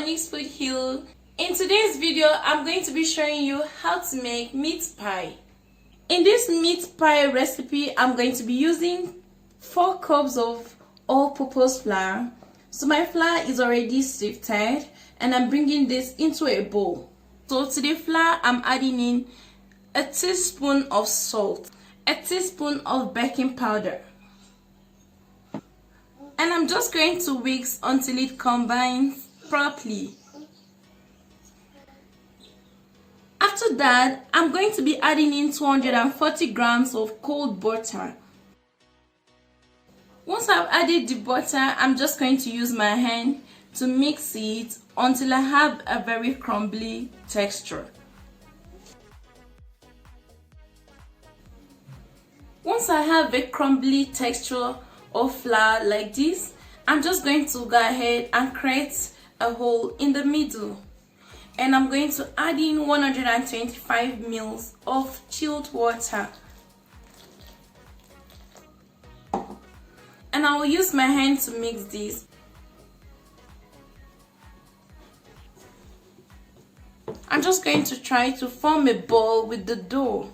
Onyx Food Hill. In today's video, I'm going to be showing you how to make meat pie. In this meat pie recipe, I'm going to be using 4 cups of all-purpose flour. So my flour is already sifted and I'm bringing this into a bowl. So to the flour, I'm adding in a teaspoon of salt, a teaspoon of baking powder, and I'm just going to whisk until it combines properly. After that, I'm going to be adding in 240 grams of cold butter. Once I've added the butter, I'm just going to use my hand to mix it until I have a very crumbly texture. Once I have a crumbly texture of flour like this, I'm just going to go ahead and create a hole in the middle. And I'm going to add in 125 ml of chilled water. And I will use my hand to mix this. I'm just going to try to form a ball with the dough.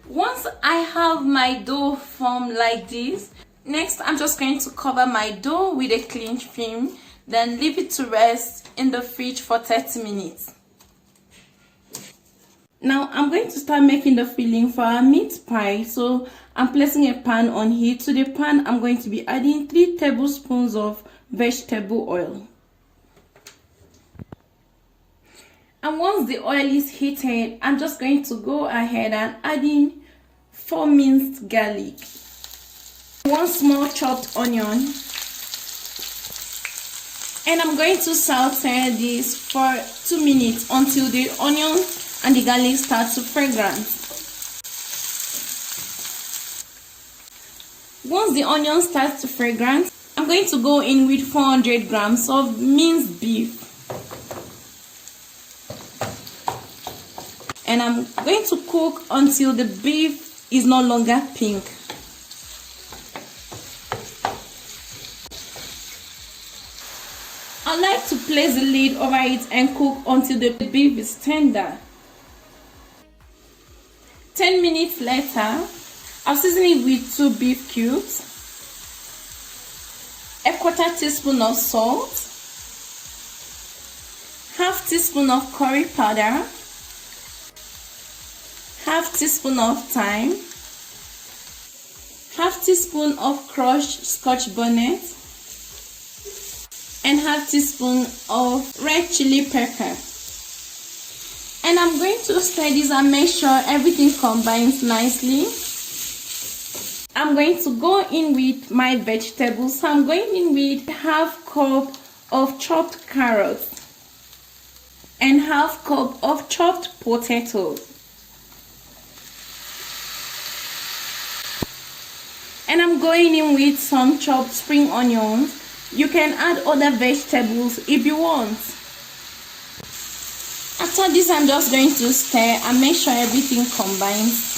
Once I have my dough formed like this, next I'm just going to cover my dough with a cling film, then leave it to rest in the fridge for 30 minutes. Now I'm going to start making the filling for our meat pie. So I'm placing a pan on heat. To the pan, I'm going to be adding 3 tablespoons of vegetable oil. And once the oil is heated, I'm just going to go ahead and add in 4 minced garlic, 1 small chopped onion, and I'm going to saute this for 2 minutes until the onion and the garlic start to fragrance. Once the onion starts to fragrance, I'm going to go in with 400 grams of minced beef. And I'm going to cook until the beef is no longer pink. I like to place the lid over it and cook until the beef is tender. 10 minutes later, I'll season it with 2 beef cubes, a 1/4 teaspoon of salt, half teaspoon of curry powder, half teaspoon of thyme, half teaspoon of crushed Scotch bonnet, and half teaspoon of red chili pepper. And I'm going to stir this and make sure everything combines nicely. I'm going to go in with my vegetables. So I'm going in with half cup of chopped carrots and half cup of chopped potatoes. And I'm going in with some chopped spring onions. You can add other vegetables if you want. After this, I'm just going to stir and make sure everything combines.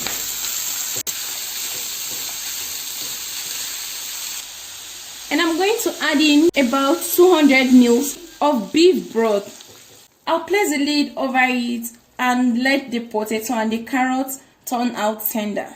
And I'm going to add in about 200 ml of beef broth. I'll place the lid over it and let the potato and the carrots turn out tender.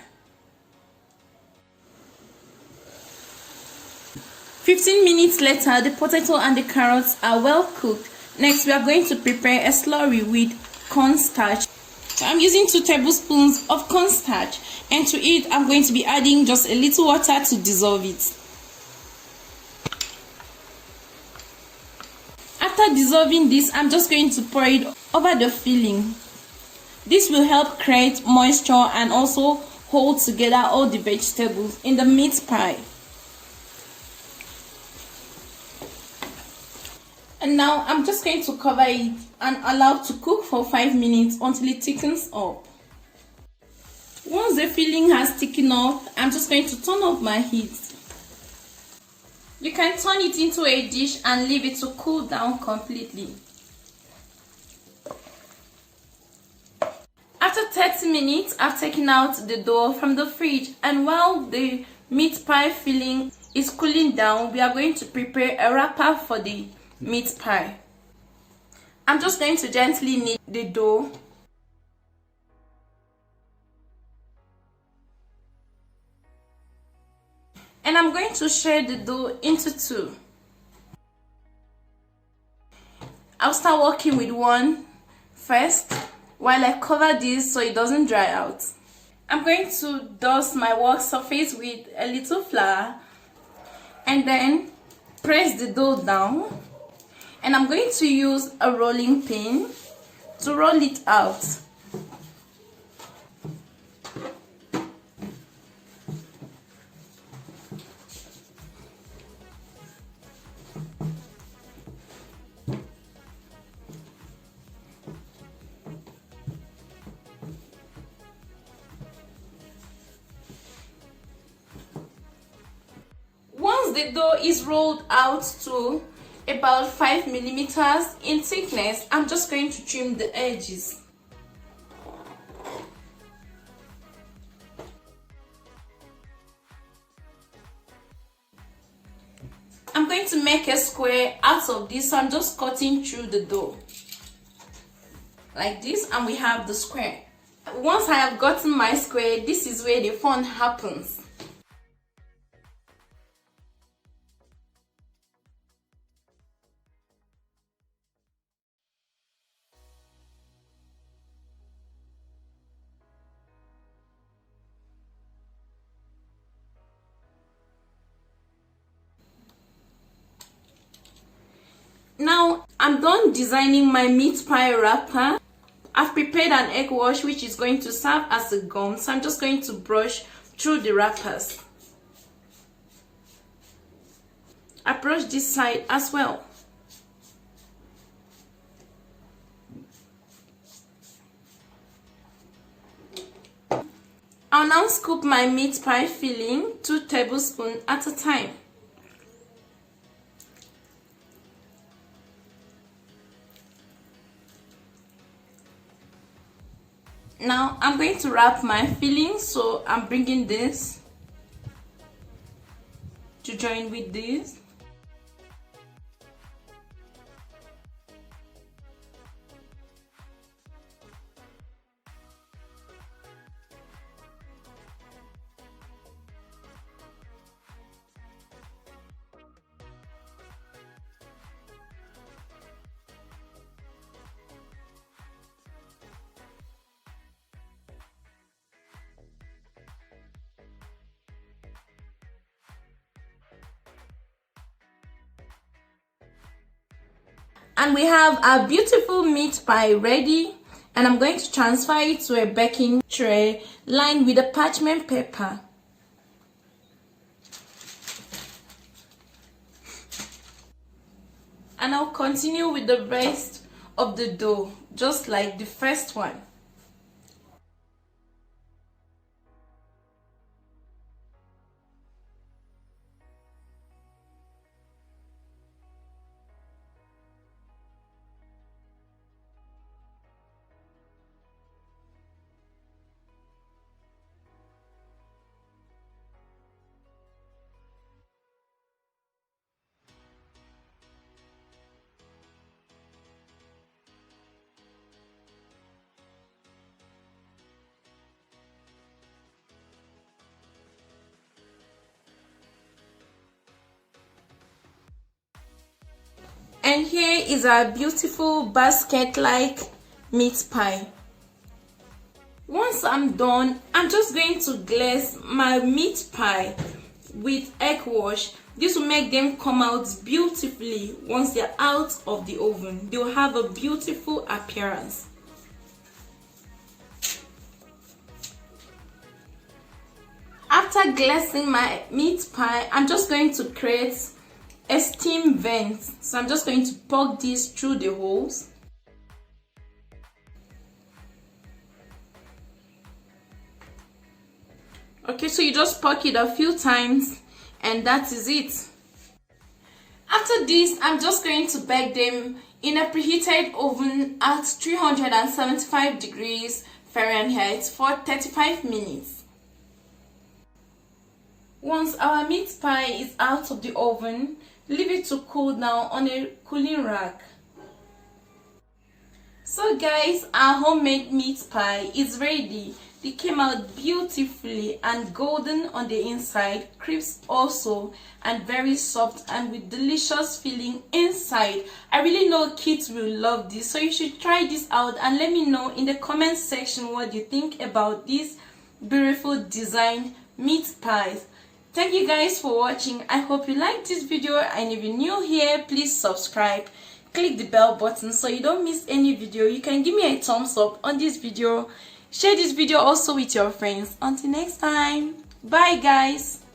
15 minutes later, the potato and the carrots are well cooked. Next, we are going to prepare a slurry with cornstarch. So I'm using 2 tablespoons of cornstarch, and to it, I'm going to be adding just a little water to dissolve it. After dissolving this, I'm just going to pour it over the filling. This will help create moisture and also hold together all the vegetables in the meat pie. And now I'm just going to cover it and allow it to cook for 5 minutes until it thickens up. Once the filling has thickened up, I'm just going to turn up my heat. You can turn it into a dish and leave it to cool down completely. After 30 minutes, I've taken out the dough from the fridge, and while the meat pie filling is cooling down, we are going to prepare a wrapper for the meat pie. I'm just going to gently knead the dough. And I'm going to share the dough into two. I'll start working with one first while I cover this so it doesn't dry out. I'm going to dust my work surface with a little flour and then press the dough down, and I'm going to use a rolling pin to roll it out. Once the dough is rolled out to about 5 millimeters in thickness, I'm just going to trim the edges. I'm going to make a square out of this, so I'm just cutting through the dough like this, and we have the square. Once I have gotten my square, this is where the fun happens. Now I'm done designing my meat pie wrapper. I've prepared an egg wash which is going to serve as a gum, so I'm just going to brush through the wrappers. I brush this side as well. I'll now scoop my meat pie filling 2 tablespoons at a time. Now I'm going to wrap my filling, so I'm bringing this to join with this. And we have our beautiful meat pie ready, and I'm going to transfer it to a baking tray lined with a parchment paper. And I'll continue with the rest of the dough, just like the first one. And here is our beautiful basket-like meat pie. Once I'm done, I'm just going to glaze my meat pie with egg wash. This will make them come out beautifully once they're out of the oven. They'll have a beautiful appearance. After glazing my meat pie, I'm just going to create a steam vent. So I'm just going to poke this through the holes. Okay, so you just poke it a few times and that is it. After this, I'm just going to bake them in a preheated oven at 375 degrees Fahrenheit for 35 minutes. Once our meat pie is out of the oven, leave it to cool down on a cooling rack. So guys, our homemade meat pie is ready. It came out beautifully and golden on the inside, crisp also, and very soft and with delicious filling inside. I really know kids will love this, so you should try this out and let me know in the comment section what you think about this beautiful design meat pies. Thank you guys for watching. I hope you liked this video, and if you're new here, please subscribe. Click the bell button so you don't miss any video. You can give me a thumbs up on this video. Share this video also with your friends. Until next time, bye guys.